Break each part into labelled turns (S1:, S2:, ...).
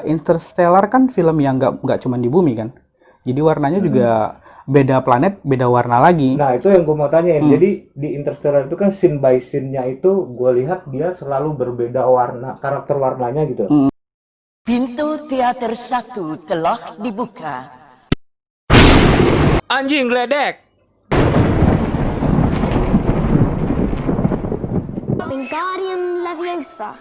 S1: Interstellar kan film yang nggak cuma di bumi kan. Jadi warnanya juga beda planet, beda warna lagi.
S2: Nah, itu yang gue mau tanyain. Jadi di Interstellar itu kan scene by scene-nya itu gue lihat dia selalu berbeda warna, karakter warnanya gitu.
S3: Pintu teater 1 telah dibuka.
S2: Anjing geledek.
S4: Wingardium Leviosa.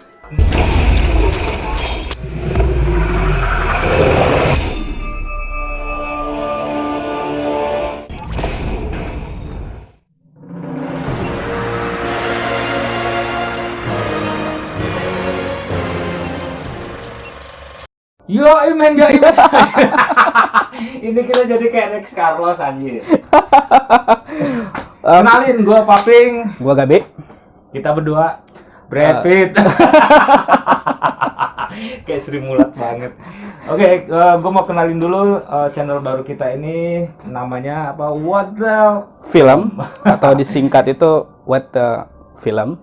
S2: Yo, men, yo, men. Ini kita jadi kayak Rex Carlos anjir. Kenalin, gue Paping.
S1: Gua Gabe.
S2: Kita berdua Brad Pitt. Kayak Sri Mulat banget. Oke, gue mau kenalin dulu channel baru kita ini. Namanya apa? What the
S1: Film atau disingkat itu What the Film.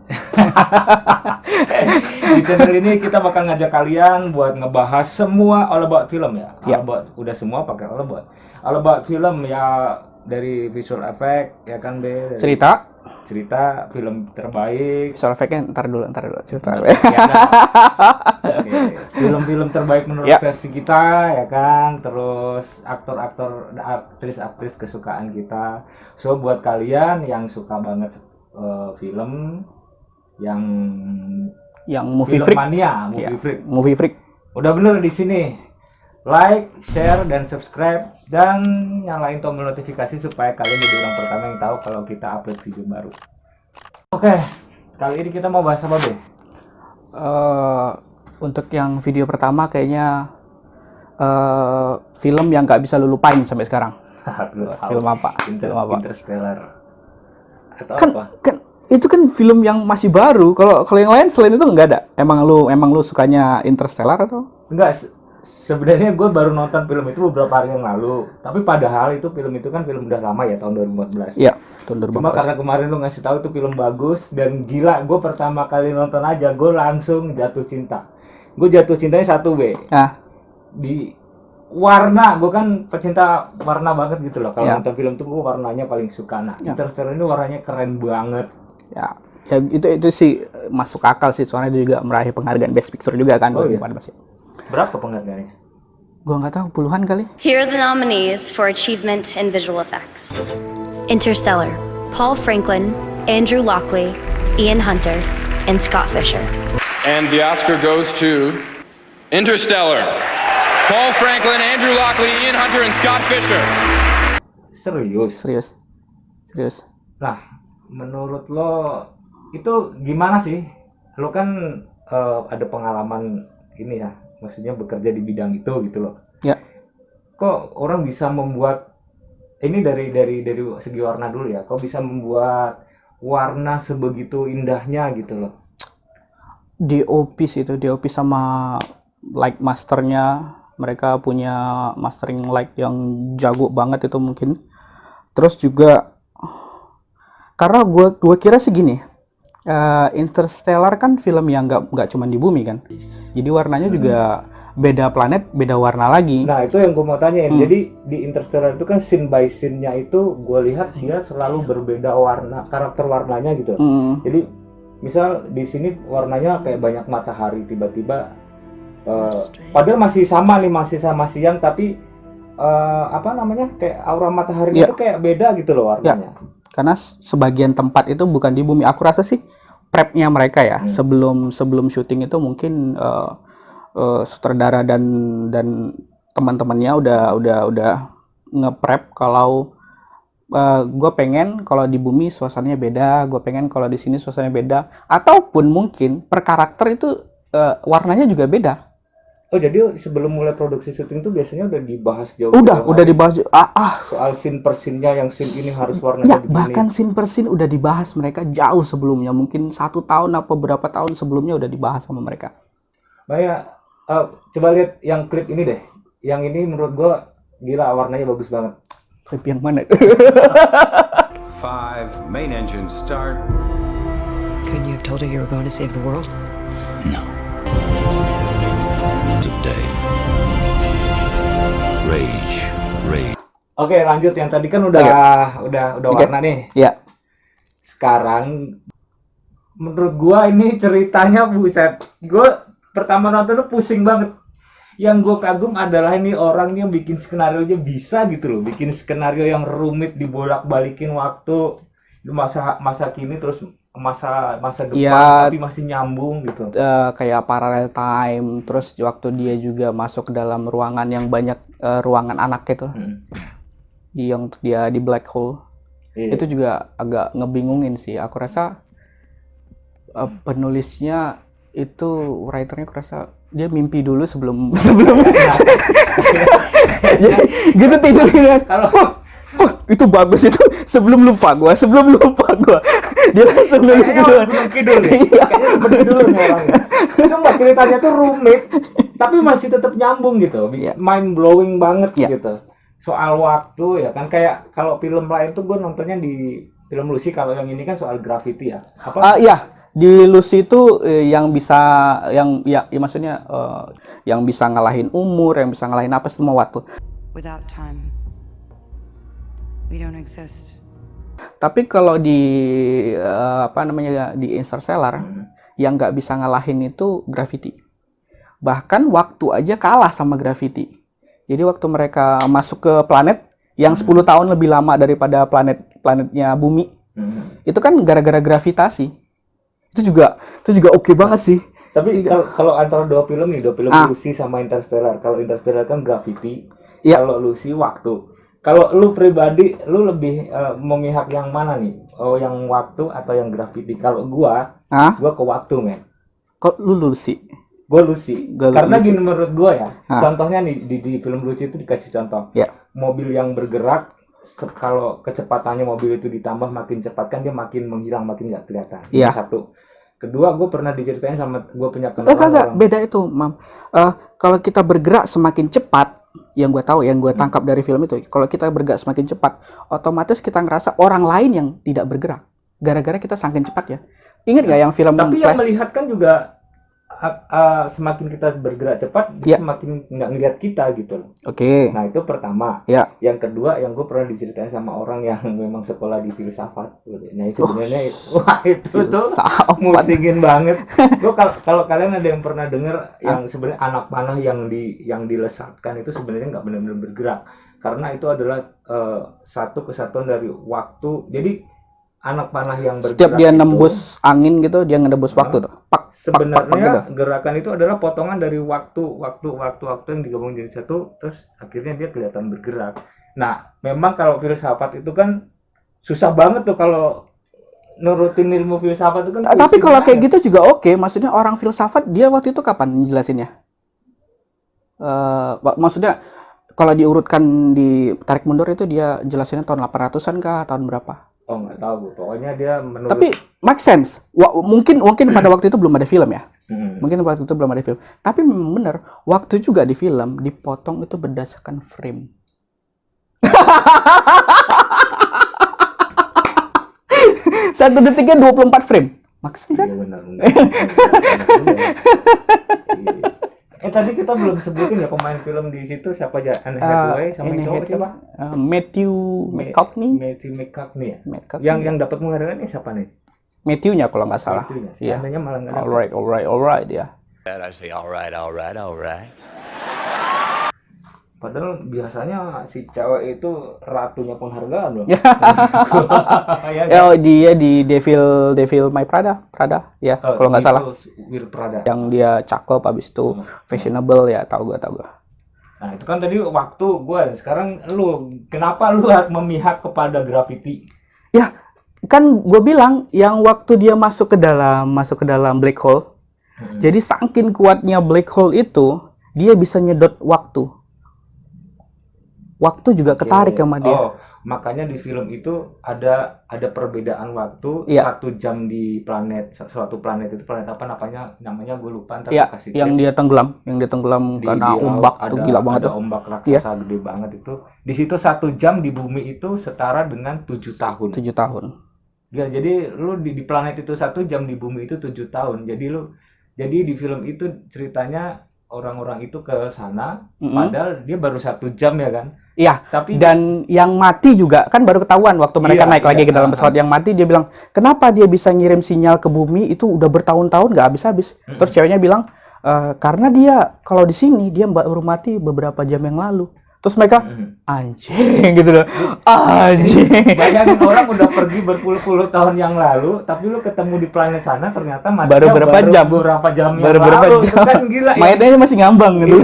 S2: Di channel ini kita bakal ngajak kalian buat ngebahas semua all about film ya. All about, udah semua pakai all about. All about film ya, dari visual effect ya kan, Be. Dari cerita film terbaik.
S1: Visual effect-nya ntar dulu cerita.
S2: Ya, kan? Oke. Film-film terbaik menurut versi kita ya kan. Terus aktor-aktor, aktris-aktris kesukaan kita. So buat kalian yang suka banget film yang
S1: movie
S2: film
S1: freak,
S2: mania,
S1: movie freak.
S2: udah bener di sini. Like, share, dan subscribe, dan nyalain tombol notifikasi supaya kalian jadi orang pertama yang tahu kalau kita upload video baru. Oke, kali ini kita mau bahas apa, Be?
S1: Untuk yang video pertama kayaknya film yang nggak bisa lu lupain sampai sekarang. Film apa? Film apa?
S2: Interstellar. Atau
S1: Kan itu kan film yang masih baru. Kalau yang lain selain itu nggak ada. Emang lu sukanya Interstellar atau?
S2: Enggak, sebenarnya gue baru nonton film itu beberapa hari yang lalu. Tapi padahal itu film itu kan film udah lama ya, tahun 2014.
S1: Iya, tahun 2014.
S2: Cuma karena kemarin lu ngasih tahu itu film bagus dan gila, gue pertama kali nonton aja gue langsung jatuh cinta. Gue jatuh cintanya satu, Be. Di warna, gue kan pecinta warna banget gitu loh. Kalau nonton film tuh gue warnanya paling suka. Nah, Interstellar ini warnanya keren banget.
S1: Ya itu sih masuk akal sih, soalnya dia juga meraih penghargaan Best Picture juga kan.
S2: Berapa penghargaannya?
S1: Gua nggak tahu, puluhan kali.
S4: Here are the nominees for achievement in visual effects. Interstellar, Paul Franklin, Andrew Lockley, Ian Hunter, and Scott Fisher.
S5: And the Oscar goes to Interstellar. Paul Franklin, Andrew Lockley, Ian Hunter, and Scott Fisher.
S2: Serius. Nah, menurut lo itu gimana sih? Lo kan ada pengalaman ini ya, maksudnya bekerja di bidang itu gitu loh.
S1: Ya.
S2: Kok orang bisa membuat ini dari segi warna dulu ya? Kok bisa membuat warna sebegitu indahnya gitu loh?
S1: DOP sama light masternya, mereka punya mastering light yang jago banget itu mungkin. Terus juga karena gue kira sih gini, Interstellar kan film yang nggak cuma di bumi kan. Jadi warnanya juga beda planet, beda warna lagi.
S2: Nah, itu yang gue mau tanyain. Jadi di Interstellar itu kan scene by scene-nya itu gue lihat dia selalu berbeda warna, karakter warnanya gitu. Jadi misal di sini warnanya kayak banyak matahari, tiba-tiba padahal masih sama siang, tapi kayak aura matahari itu kayak beda gitu loh warnanya.
S1: Karena sebagian tempat itu bukan di bumi. Aku rasa sih prepnya mereka ya, sebelum syuting itu mungkin sutradara dan teman-temannya udah nge-prep kalau gue pengen kalau di bumi suasananya beda, gue pengen kalau di sini suasananya beda, ataupun mungkin per karakter itu warnanya juga beda.
S2: Oh, jadi sebelum mulai produksi syuting itu biasanya udah dibahas jauh.
S1: Udah dibahas
S2: soal scene per scene-nya, yang scene ini harus warnanya begini.
S1: Bahkan scene per scene udah dibahas mereka jauh sebelumnya, mungkin 1 tahun apa berapa tahun sebelumnya udah dibahas sama mereka.
S2: Maya, coba lihat yang klip ini deh. Yang ini menurut gua gila, warnanya bagus banget.
S1: Klip yang mana?
S6: 5 main engines start.
S3: Couldn't you have told her you were going to save the world?
S6: No. Today
S2: Oke, lanjut yang tadi kan udah
S1: Oke.
S2: warna nih.
S1: Ya.
S2: Sekarang menurut gua ini ceritanya buset. Gua pertama nonton tuh pusing banget. Yang gue kagum adalah ini orang yang bikin skenario nya bisa gitu loh, bikin skenario yang rumit dibolak-balikin waktu masa kini terus masa depan
S1: Ya,
S2: tapi masih nyambung gitu.
S1: kayak parallel time, terus waktu dia juga masuk ke dalam ruangan yang banyak ruangan anak itu, yang dia di black hole,
S2: Iya.
S1: itu juga agak ngebingungin sih. Aku rasa penulisnya itu, writernya, aku rasa dia mimpi dulu sebelum gitu tidurnya.
S2: Kalau
S1: Itu bagus itu, sebelum lupa gua dia langsung nulis
S2: kayaknya
S1: duluan.
S2: Gunung Kidul nih.
S1: Iya.
S2: Kayaknya seperti dulu nih orangnya. Sumpah ceritanya tuh rumit, tapi masih tetap nyambung gitu.
S1: Iya.
S2: Mind blowing banget
S1: Iya.
S2: gitu. Soal waktu ya kan, kayak kalau film lain tuh gue nontonnya di film Lucy, kalau yang ini kan soal gravity ya. Apa?
S1: Iya, di Lucy itu yang bisa, ya maksudnya yang bisa ngalahin umur, yang bisa ngalahin apa, semua waktu.
S7: Without time, we don't exist.
S1: Tapi kalau di di Interstellar, yang nggak bisa ngalahin itu gravity. Bahkan waktu aja kalah sama gravity. Jadi waktu mereka masuk ke planet yang 10 tahun lebih lama daripada planetnya Bumi, itu kan gara-gara gravitasi. Itu juga oke banget sih.
S2: Tapi kalau antara dua film
S1: Ah.
S2: Lucy sama Interstellar. Kalau Interstellar kan gravity,
S1: Iya.
S2: kalau Lucy waktu. Kalau lu pribadi, lu lebih memihak yang mana nih? Oh, yang waktu atau yang gravity? Kalau gua ke waktu, men.
S1: Kok lu Lucy?
S2: Gue Lucy.
S1: Gua
S2: Karena
S1: Lucy.
S2: gini menurut gue ya,
S1: Ah.
S2: contohnya nih di film Lucy itu dikasih contoh.
S1: Ya.
S2: Mobil yang bergerak, kalau kecepatannya mobil itu ditambah makin cepat kan dia makin menghilang, makin nggak kelihatan. Itu
S1: Iya.
S2: satu. Kedua, gue pernah diceritain sama gue punya kenalan
S1: Kagak,
S2: orang.
S1: beda itu, Mam. Kalau kita bergerak semakin cepat, yang gue tahu, yang gue tangkap dari film itu, kalau kita bergerak semakin cepat, otomatis kita ngerasa orang lain yang tidak bergerak. Gara-gara kita saking cepat ya. Ingat gak yang film
S2: Tapi yang
S1: Flash?
S2: melihat kan juga semakin kita bergerak cepat, dia
S1: Iya.
S2: semakin nggak ngelihat kita gitu loh.
S1: Oke.
S2: Nah itu pertama.
S1: Ya.
S2: Yang kedua, yang gue pernah diceritain sama orang yang memang sekolah di filsafat. Nah sebenarnya wah itu tuh
S1: Filsafat.
S2: musingin banget. Gue kalau kalian ada yang pernah dengar yang sebenarnya anak panah yang dilesatkan itu sebenarnya nggak benar-benar bergerak, karena itu adalah satu kesatuan dari waktu. Jadi anak panah yang bergerak
S1: Setiap dia
S2: itu,
S1: nembus angin gitu, dia nembus waktu tuh. Pak,
S2: sebenarnya
S1: gitu.
S2: gerakan itu adalah potongan dari waktu yang digabung jadi satu, terus akhirnya dia kelihatan bergerak. Nah, memang kalau filsafat itu kan susah banget tuh kalau nurutin ilmu filsafat itu kan.
S1: Tapi
S2: pusing
S1: kalau kayak
S2: banget.
S1: gitu juga oke. Maksudnya orang filsafat, dia waktu itu kapan jelasinnya? Maksudnya kalau diurutkan, ditarik mundur itu dia jelasinnya tahun 800-an kah, tahun berapa?
S2: Oh, nggak tahu, Bu. Pokoknya dia menurut.
S1: Tapi make sense. Mungkin pada waktu itu belum ada film ya. Mungkin waktu itu belum ada film. Tapi memang benar, waktu juga di film dipotong itu berdasarkan frame. Satu detiknya 24 frame. Make sense kan?
S2: Iya, benar. Tadi kita belum sebutin ya pemain film di situ siapa aja? Anne Hathaway sama yang cowok siapa?
S1: Matthew McConaughey.
S2: Matthew McConaughey ya.
S1: McConaughey.
S2: Yang dapat penghargaan ini siapa nih?
S1: Matthew-nya kalau nggak salah.
S2: Matthew-nya. Si
S1: Iya.
S2: Anne-nya malah nggak dapat.
S1: Alright ya.
S8: I say, all right.
S2: Padahal biasanya si cewek itu ratunya penghargaan loh. Ya,
S1: Ya, dia di Devil May Prada ya, kalau nggak salah.
S2: Will Prada.
S1: Yang dia cakep, habis itu fashionable ya, tahu gua.
S2: Nah itu kan tadi waktu gue. Sekarang lu, kenapa lu memihak kepada Gravity?
S1: Ya, kan gue bilang yang waktu dia masuk ke dalam black hole. Jadi saking kuatnya black hole itu, dia bisa nyedot waktu. Waktu juga ketarik sama dia.
S2: Oh, makanya di film itu ada perbedaan waktu.
S1: Iya.
S2: 1 jam di suatu planet itu, planet apa namanya gue lupa. Ntar
S1: Iya,
S2: kasih
S1: yang dia tenggelam karena
S2: di laut
S1: ombak tuh
S2: ada-
S1: gila banget
S2: ada
S1: tuh.
S2: ombak
S1: Iya.
S2: raksasa gede banget itu. Di situ 1 jam di bumi itu setara dengan 7 tahun.
S1: 7 tahun.
S2: Ya, jadi lu di planet itu 1 jam, di bumi itu 7 tahun. Jadi di film itu ceritanya orang-orang itu ke sana, padahal dia baru 1 jam ya kan.
S1: Iya,
S2: Tapi
S1: dan yang mati juga kan baru ketahuan waktu mereka
S2: Iya,
S1: naik lagi
S2: iya,
S1: ke dalam pesawat. Yang mati dia bilang, kenapa dia bisa ngirim sinyal ke bumi itu udah bertahun-tahun nggak habis-habis. Terus ceweknya bilang, karena dia kalau di sini dia baru mati beberapa jam yang lalu. Terus mereka anjing gitu loh, anjing.
S2: bayangin orang udah pergi berpuluh-puluh tahun yang lalu, tapi lu ketemu di planet sana ternyata matinya
S1: Baru berapa jam?
S2: Beberapa jam yang
S1: Baru berapa
S2: lalu.
S1: jam?
S2: Itu kan gila ya.
S1: Mayatnya masih ngambang gitu.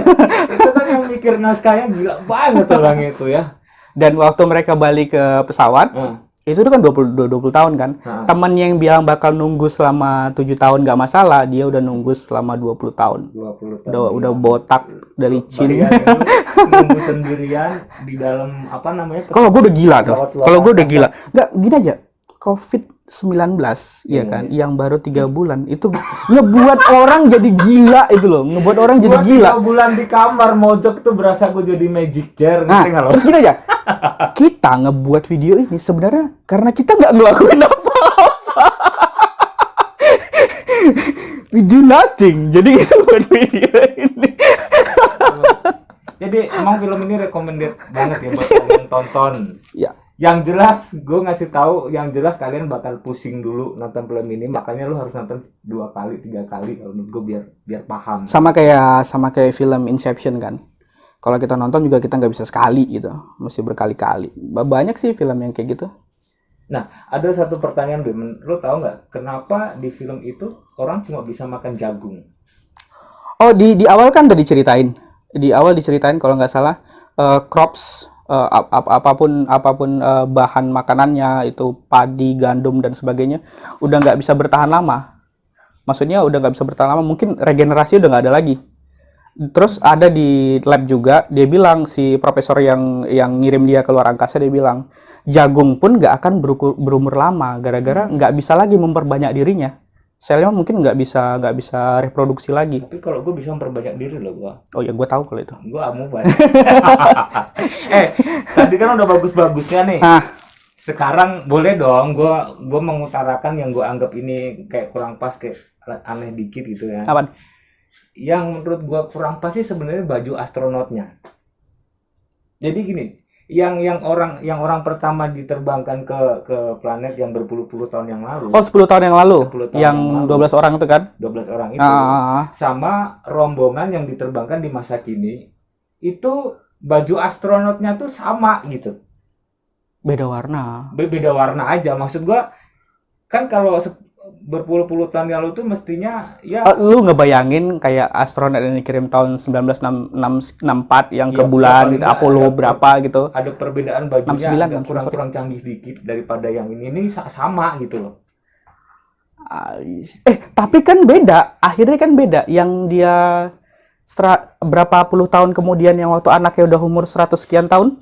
S2: Itu kan yang mikir naskahnya gila banget orang itu ya.
S1: Dan waktu mereka balik ke pesawat, itu kan 20 tahun kan. Teman yang bilang bakal nunggu selama 7 tahun nggak masalah, dia udah nunggu selama 20 tahun.
S2: 20 tahun.
S1: Udah botak dari licin.
S2: Bayangin lu nunggu sendirian di dalam apa namanya?
S1: Kalau gue udah gila tuh.
S2: pesawat luar
S1: Kalau gue udah
S2: angkasa.
S1: gila. Nggak, gini aja. COVID-19 ya kan, yang baru 3 bulan itu ngebuat orang jadi gila itu loh, ngebuat orang jadi
S2: Gua
S1: gila.
S2: 3 bulan di kamar mojok tuh berasa gue jadi magic chair,
S1: Nah,
S2: ngerti nggak lo?
S1: terus gini aja, kita ngebuat video ini sebenarnya karena kita nggak ngelakuin apa-apa. We do nothing, jadi kita buat video ini.
S2: Jadi emang film ini recommended banget ya buat kalian tonton.
S1: Ya,
S2: Yang jelas gue ngasih tahu, yang jelas kalian bakal pusing dulu nonton film ini, makanya lu harus nonton 2 kali 3 kali kalau menurut gue biar paham.
S1: sama kayak film Inception kan. Kalau kita nonton juga kita nggak bisa sekali gitu, mesti berkali-kali. Banyak sih film yang kayak gitu.
S2: Nah, ada satu pertanyaan, Bim. Lu tahu nggak kenapa di film itu orang cuma bisa makan jagung?
S1: Oh, di awal kan udah diceritain. Di awal diceritain kalau nggak salah, crops, apapun bahan makanannya itu padi, gandum dan sebagainya udah nggak bisa bertahan lama. Maksudnya udah nggak bisa bertahan lama, mungkin regenerasi udah nggak ada lagi. Terus ada di lab juga, dia bilang si profesor yang ngirim dia ke luar angkasa, dia bilang jagung pun nggak akan berumur lama gara-gara nggak bisa lagi memperbanyak dirinya. Selnya mungkin nggak bisa reproduksi lagi.
S2: Tapi kalau gue bisa memperbanyak diri loh gue.
S1: Oh ya, gue tahu kalau itu.
S2: Gue amuban. Tadi kan udah bagus-bagusnya nih.
S1: Ah,
S2: Sekarang boleh dong gue mengutarakan yang gue anggap ini kayak kurang pas, kayak aneh dikit gitu ya.
S1: apaan?
S2: Yang menurut gue kurang pas sih sebenarnya baju astronotnya. Jadi gini, yang orang pertama diterbangkan ke planet yang berpuluh-puluh tahun yang lalu.
S1: Oh, 10 tahun yang lalu.
S2: 10 tahun
S1: Yang
S2: yang lalu.
S1: 12 orang itu kan?
S2: 12 orang itu.
S1: Ah.
S2: Sama rombongan yang diterbangkan di masa kini, itu baju astronotnya tuh sama gitu.
S1: Beda warna.
S2: Beda warna aja. Maksud gua kan kalau berpuluh-puluh tahun yang lalu tuh mestinya ya
S1: Lu ngebayangin kayak astronot yang dikirim tahun 1964 yang ke
S2: Iya,
S1: bulan
S2: paling
S1: gitu,
S2: nggak
S1: Apollo
S2: ada
S1: berapa gitu.
S2: ada perbedaan bajunya
S1: 69,
S2: agak kurang canggih dikit daripada yang ini sama gitu loh.
S1: Tapi kan beda. Akhirnya kan beda. Yang dia berapa puluh tahun kemudian yang waktu anaknya udah umur 100 sekian tahun,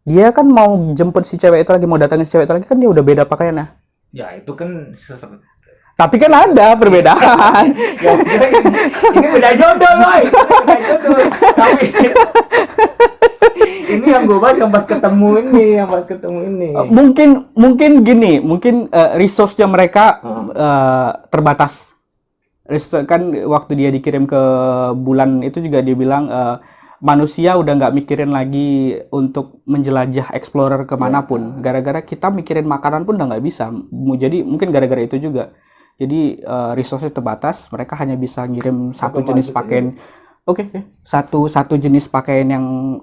S1: dia kan mau jemput si cewek itu lagi, mau datangin si cewek itu lagi, kan dia udah beda pakaiannya.
S2: Ya itu kan
S1: Tapi kan ada perbedaan.
S2: ya, ini beda jodoh loh, ini beda jodoh. Tapi ini yang gue bahas yang pas ketemu ini.
S1: Mungkin gini, resource-nya mereka terbatas. Kan waktu dia dikirim ke bulan itu juga dia bilang manusia udah nggak mikirin lagi untuk menjelajah explorer kemanapun. Gara-gara kita mikirin makanan pun udah nggak bisa. Jadi mungkin gara-gara itu juga. Jadi resource terbatas, mereka hanya bisa ngirim satu jenis pakaian. Satu jenis pakaian yang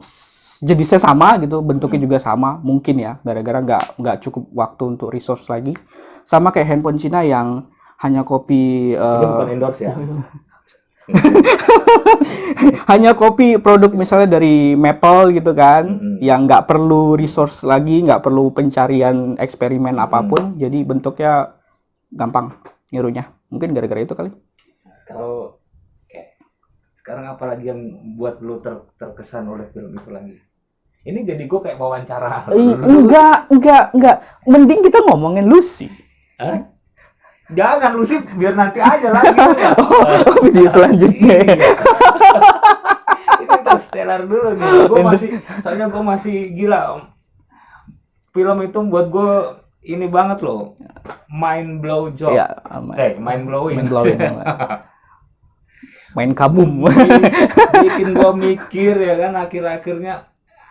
S1: jenisnya sama gitu, bentuknya juga sama, mungkin ya, gara-gara nggak cukup waktu untuk resource lagi. Sama kayak handphone Cina yang hanya copy.
S2: Ini bukan endorse ya.
S1: Hanya copy produk misalnya dari Maple gitu kan, yang nggak perlu resource lagi, nggak perlu pencarian eksperimen apapun, jadi bentuknya gampang nirunya. Mungkin gara-gara itu kali.
S2: Kalau sekarang apalagi yang buat lu terkesan oleh film itu lagi? Ini jadi gue kayak wawancara.
S1: Enggak. Mending kita ngomongin Lucy.
S2: Hah? Jangan Lucy, biar nanti aja lagi.
S1: Video selanjutnya.
S2: Ini Interstellar dulu nih. Soalnya gue masih gila. Film itu buat gue ini banget loh. Mind blow job.
S1: Ya,
S2: mind blowing.
S1: Main kabum.
S2: Bikin gue mikir ya kan, akhir-akhirnya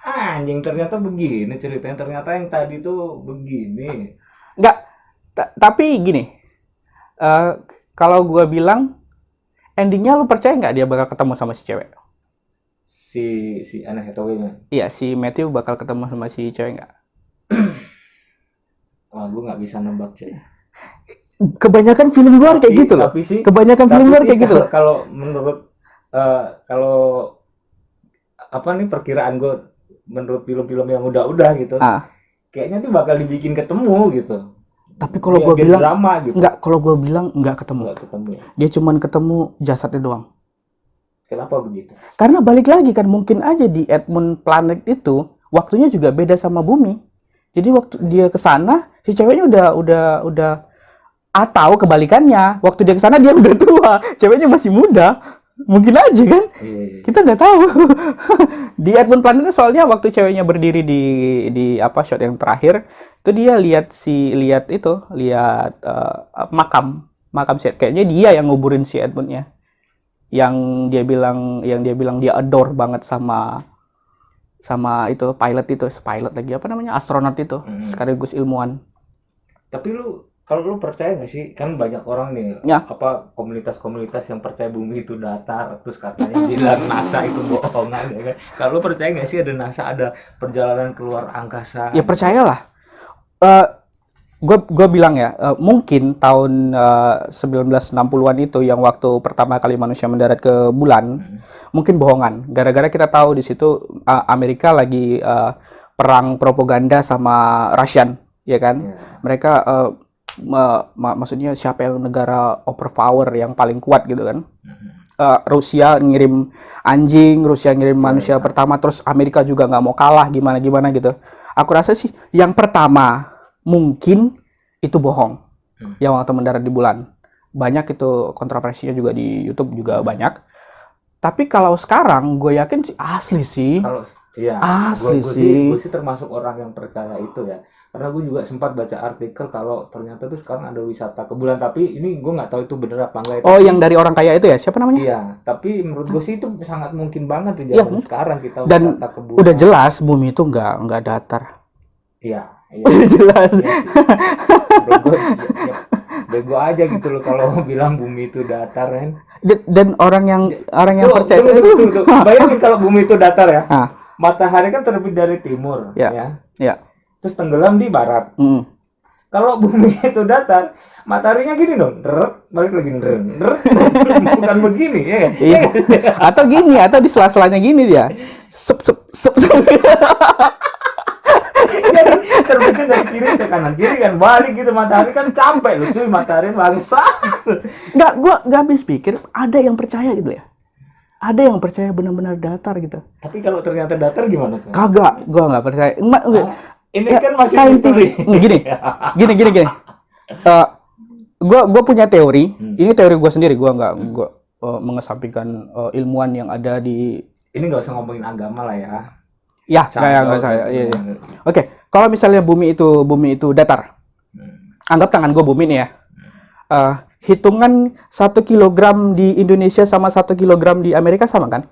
S2: anjing ternyata begini ceritanya, ternyata yang tadi tuh begini.
S1: Nggak, tapi gini, kalau gue bilang endingnya lu percaya nggak dia bakal ketemu sama si cewek?
S2: Si Anne Hathaway-nya.
S1: Iya, si Matthew bakal ketemu sama si cewek nggak?
S2: Wah, gue nggak bisa nembak cuy.
S1: Kebanyakan film luar kayak gitu loh. Kebanyakan film luar kayak gitu loh.
S2: Kalau menurut kalau apa nih perkiraan gue, menurut film-film yang udah gitu, kayaknya tuh bakal dibikin ketemu gitu.
S1: Tapi kalau gue bilang
S2: drama, gitu.
S1: nggak, kalau gue bilang nggak ketemu.
S2: Nggak ketemu.
S1: Dia cuman ketemu jasadnya doang.
S2: Kenapa begitu?
S1: Karena balik lagi kan, mungkin aja di Edmund Planet itu waktunya juga beda sama bumi. Jadi waktu dia ke sana si ceweknya udah atau kebalikannya, waktu dia ke sana dia udah tua, ceweknya masih muda. Mungkin aja kan?
S2: Iya.
S1: Kita nggak tahu. Di Edmund Planet soalnya waktu ceweknya berdiri di apa shot yang terakhir, itu dia lihat makam set, kayaknya dia yang nguburin si Edmundnya. Yang dia bilang dia adore banget sama itu pilot lagi, apa namanya, astronot itu, sekaligus ilmuwan.
S2: Tapi kalau lu percaya nggak sih, kan banyak orang nih,
S1: Ya.
S2: apa komunitas-komunitas yang percaya bumi itu datar, terus katanya bilang NASA itu bohongan, ya kan? Kalau lu percaya nggak sih ada NASA, ada perjalanan keluar angkasa?
S1: Ya percayalah. Gue bilang ya, mungkin tahun 1960-an itu yang waktu pertama kali manusia mendarat ke bulan, mungkin bohongan. Gara-gara kita tahu di situ Amerika lagi perang propaganda sama Russian, ya kan? Mereka maksudnya siapa yang negara overpower yang paling kuat gitu kan? Rusia ngirim anjing, Rusia ngirim manusia pertama, terus Amerika juga nggak mau kalah gimana gitu. Aku rasa sih yang pertama mungkin itu bohong, yang waktu mendarat di bulan. Banyak itu kontroversinya juga di YouTube juga banyak. Tapi kalau sekarang gue yakin sih asli sih.
S2: Kalau iya,
S1: asli sih.
S2: Gue sih termasuk orang yang percaya itu ya. Karena gue juga sempat baca artikel kalau ternyata tuh sekarang ada wisata ke bulan, tapi ini gue nggak tahu itu bener apa enggak.
S1: Oh, yang dari orang kaya itu ya, siapa namanya?
S2: Iya, tapi menurut gue sih itu sangat mungkin banget di zaman sekarang kita
S1: dan
S2: wisata ke bulan.
S1: udah jelas bumi itu nggak datar.
S2: Iya.
S1: Udah jelas.
S2: Bego aja gitu loh kalau bilang bumi itu datar kan.
S1: Dan orang yang percaya
S2: itu bayangin kalau bumi itu datar ya.
S1: Ah.
S2: Matahari kan terbit dari timur,
S1: Ya.
S2: Terus tenggelam di barat. Kalau bumi itu datar, mataharinya gini dong, balik lagi bukan begini ya.
S1: Iya. Atau gini, atau di sela-selanya gini dia. Sup.
S2: Jadi terbitnya dari kiri ke kanan, kiri kan balik gitu, matahari kan capek loh cuy, matahari bangsa.
S1: Nggak habis pikir ada yang percaya gitu ya. Ada yang percaya benar-benar datar gitu.
S2: Tapi kalau ternyata datar gimana tuh?
S1: Kagak, gua nggak percaya.
S2: Ini kan masih
S1: saintifik. Gini. Gue punya teori. Ini teori gue sendiri. Gue nggak mengesampingkan ilmuwan yang ada di.
S2: Ini nggak usah ngomongin agama lah ya.
S1: Ya, nggak saya. Iya. Oke, kalau misalnya bumi itu datar. Anggap tangan gue bumi nih ya. Hitungan 1 kilogram di Indonesia sama 1 kilogram di Amerika sama kan?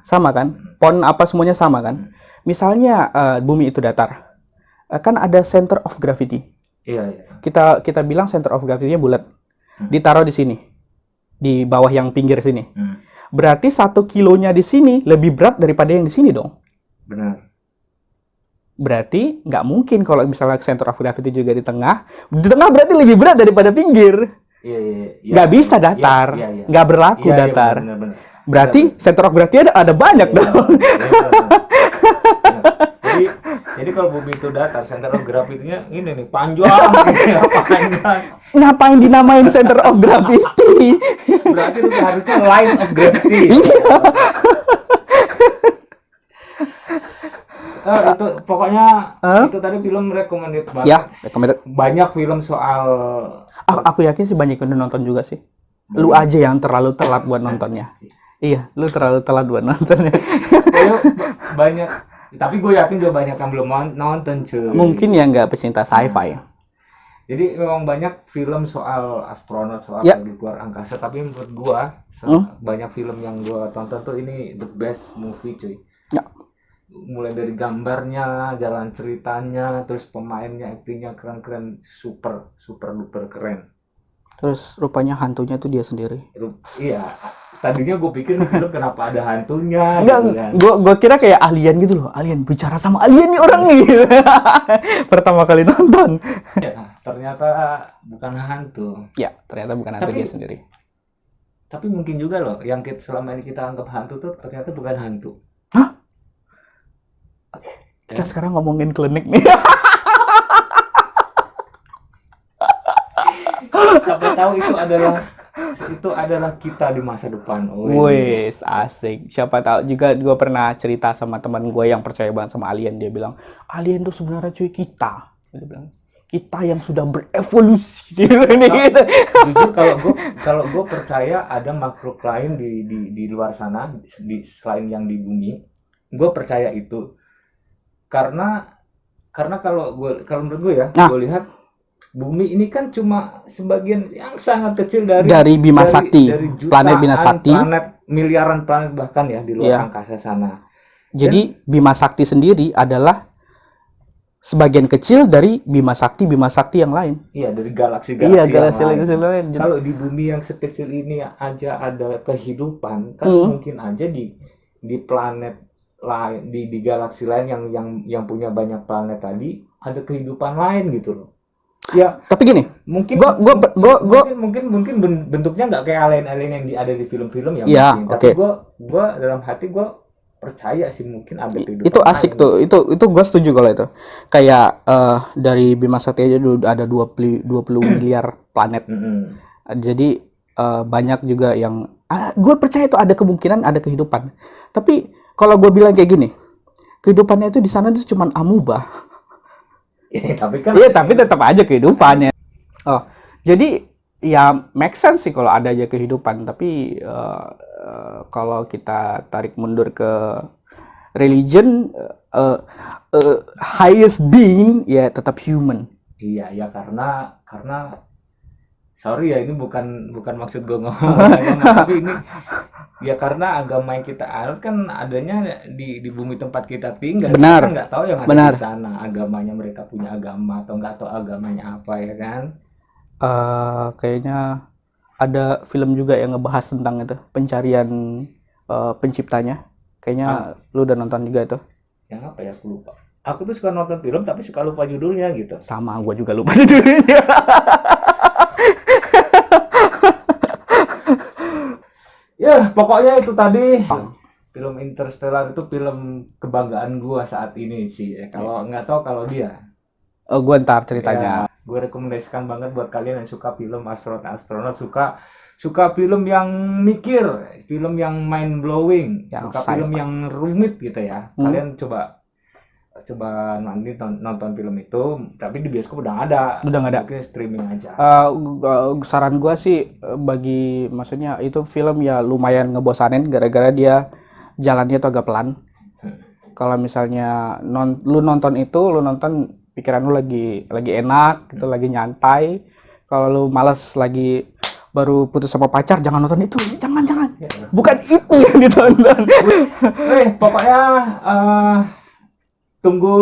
S1: Sama kan? Pon apa semuanya sama kan? Misalnya bumi itu datar, kan ada center of gravity.
S2: Iya.
S1: Kita bilang center of gravity-nya bulat. Ditaruh di sini, di bawah yang pinggir sini. Berarti 1 kilonya di sini lebih berat daripada yang di sini dong.
S2: Benar.
S1: Berarti nggak mungkin kalau misalnya center of gravity juga di tengah. Di tengah berarti lebih berat daripada pinggir.
S2: Iya.
S1: Nggak bisa datar, nggak berlaku datar.
S2: Benar.
S1: Berarti center of gravity ada banyak dong.
S2: Jadi kalau bumi itu datar, center of gravity-nya ini nih panjang.
S1: Ngapain dinamain center of gravity?
S2: Berarti itu harusnya line of gravity.
S1: Iya.
S2: Itu pokoknya itu tadi film recommended banget.
S1: Ya, recommended.
S2: Banyak film soal.
S1: Aku yakin sih banyak yang udah nonton juga sih. Lu aja yang terlalu telat buat nontonnya. Iya, lu terlalu telat buat nontonnya.
S2: Banyak. Tapi gue yakin juga banyak yang belum nonton cuy.
S1: Mungkin ya nggak pecinta sci-fi.
S2: Jadi memang banyak film soal astronot, soal di luar angkasa. Tapi menurut gue banyak film yang gue tonton tuh ini the best movie cuy.
S1: Ya.
S2: mulai dari gambarnya, jalan ceritanya, terus pemainnya, aktingnya keren-keren, super duper keren.
S1: Terus rupanya hantunya tuh dia sendiri.
S2: Iya, tadinya gue pikir nih film kenapa ada hantunya
S1: Enggak,
S2: gitu kan.
S1: gua kira kayak alien gitu loh. Alien bicara sama alien nih orang nih. Pertama kali nonton.
S2: Ya, ternyata bukan hantu.
S1: Ya, ternyata bukan hantu
S2: Tapi-
S1: dia sendiri.
S2: Tapi mungkin juga loh, yang selama ini kita anggap hantu tuh ternyata bukan hantu.
S1: Oke, kita sekarang ngomongin klinik nih.
S2: Siapa tahu itu adalah kita di masa depan.
S1: Wes, asik. Siapa tahu juga gue pernah cerita sama teman gue yang percaya banget sama alien. Dia bilang, alien tuh sebenarnya cuy kita. Dia bilang, kita yang sudah berevolusi. Gitu.
S2: Jujur kalau gue percaya ada makhluk lain di luar sana selain yang di bumi. Gue percaya itu. Karena kalau menurut gue ya,
S1: Nah.
S2: gue lihat bumi ini kan cuma sebagian yang sangat kecil dari
S1: Bima Sakti,
S2: jutaan
S1: planet Bima Sakti.
S2: planet, miliaran planet bahkan ya di luar
S1: Iya.
S2: angkasa sana.
S1: Jadi Bima Sakti sendiri adalah sebagian kecil dari Bima Sakti yang lain.
S2: Iya, dari galaksi
S1: Iya,
S2: yang
S1: galaksi lain.
S2: Kalau di bumi yang sekecil ini aja ada kehidupan, kan mungkin aja di planet lain, di galaksi lain yang punya banyak planet tadi ada kehidupan lain gitu loh. Ya,
S1: Tapi gini,
S2: mungkin
S1: Gua-
S2: mungkin bentuknya nggak kayak alien yang ada di film-film ya,
S1: Ya,
S2: mungkin.
S1: oke.
S2: Tapi gua dalam hati gua percaya sih mungkin ada kehidupan
S1: itu asik
S2: lain.
S1: tuh. Itu gue setuju kalau itu. Kayak dari Bima Sakti aja ada 20 miliar planet.
S2: Mm-mm.
S1: Jadi banyak juga yang gue percaya itu ada kemungkinan ada kehidupan. Tapi kalau gue bilang kayak gini, kehidupannya itu di sana itu cuman amuba.
S2: Tapi kan
S1: Iya, tapi tetap aja kehidupannya. Oh, jadi ya make sense sih kalau ada aja kehidupan. Tapi kalau kita tarik mundur ke religion, highest being ya tetap human.
S2: iya ya karena sorry ya ini bukan maksud gue ngomong agama, tapi ini ya karena agama yang kita anut kan adanya di bumi tempat kita tinggal.
S1: Benar.
S2: Kita kan nggak tahu yang ada
S1: Benar.
S2: di sana agamanya, mereka punya agama atau nggak tahu agamanya apa ya kan.
S1: Kayaknya ada film juga yang ngebahas tentang itu pencarian penciptanya. Kayaknya lu udah nonton juga itu.
S2: Yang apa ya, aku lupa. Aku tuh suka nonton film tapi suka lupa judulnya gitu.
S1: Sama, gua juga lupa judulnya.
S2: Ya pokoknya itu tadi film Interstellar itu film kebanggaan gua saat ini sih. Kalau nggak tahu kalau dia.
S1: Gua ntar ceritanya.
S2: Ya, gue rekomendasikan banget buat kalian yang suka film astronot, suka film yang mikir, film yang mind blowing,
S1: Yang
S2: suka film
S1: sci-fi.
S2: yang rumit gitu ya. Kalian coba nanti nonton film itu, tapi di bioskop udah ada.
S1: Udah nggak ada.
S2: Mungkin streaming aja.
S1: Saran gua sih maksudnya itu film ya lumayan ngebosanin gara-gara dia jalannya tuh agak pelan. Kalau misalnya lu nonton pikiran lu lagi enak gitu, lagi nyantai. Kalau lu malas lagi baru putus sama pacar, jangan nonton itu. Jangan. Bukan itu yang ditonton.
S2: Pokoknya tunggu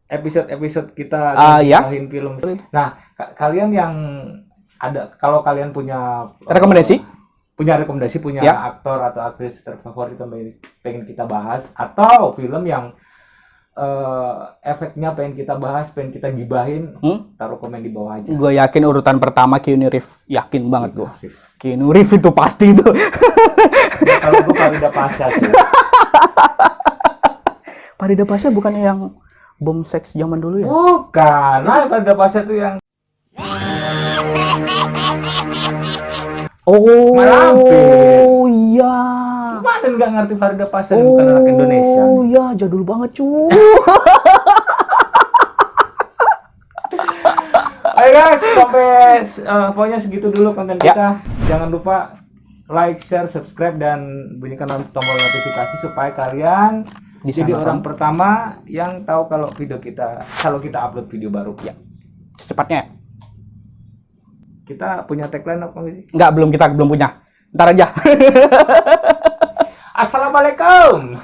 S2: episode kita
S1: Ya.
S2: ngomongin film. Nah, kalian yang kalau kalian punya
S1: Rekomendasi?
S2: punya punya
S1: Ya.
S2: aktor atau aktris terfavorit yang pengen kita bahas, atau film yang efeknya pengen kita bahas, pengen kita gibahin, taruh komen di bawah aja.
S1: Gue yakin urutan pertama Keanu Reeves, yakin banget gue. Keanu Reeves itu pasti itu.
S2: Kalau gue Farida Pasha sih.
S1: Farida Pasha bukannya yang bom seks zaman dulu ya?
S2: Bukan, nah Farida Pasha tuh yang Malampir.
S1: Oh iya.
S2: mana nggak ngerti Farida Pasha bukan anak Indonesia.
S1: Oh iya, jadul banget cu.
S2: Ayo guys, sampai pokoknya segitu dulu konten kita. Jangan lupa like, share, subscribe, dan bunyikan tombol notifikasi supaya kalian
S1: Bisa
S2: jadi
S1: nonton.
S2: orang pertama yang tahu kalau kita upload video baru.
S1: Ya. Secepatnya.
S2: Kita punya tagline apa nggak sih?
S1: Enggak, belum punya. Ntar aja.
S2: Assalamualaikum.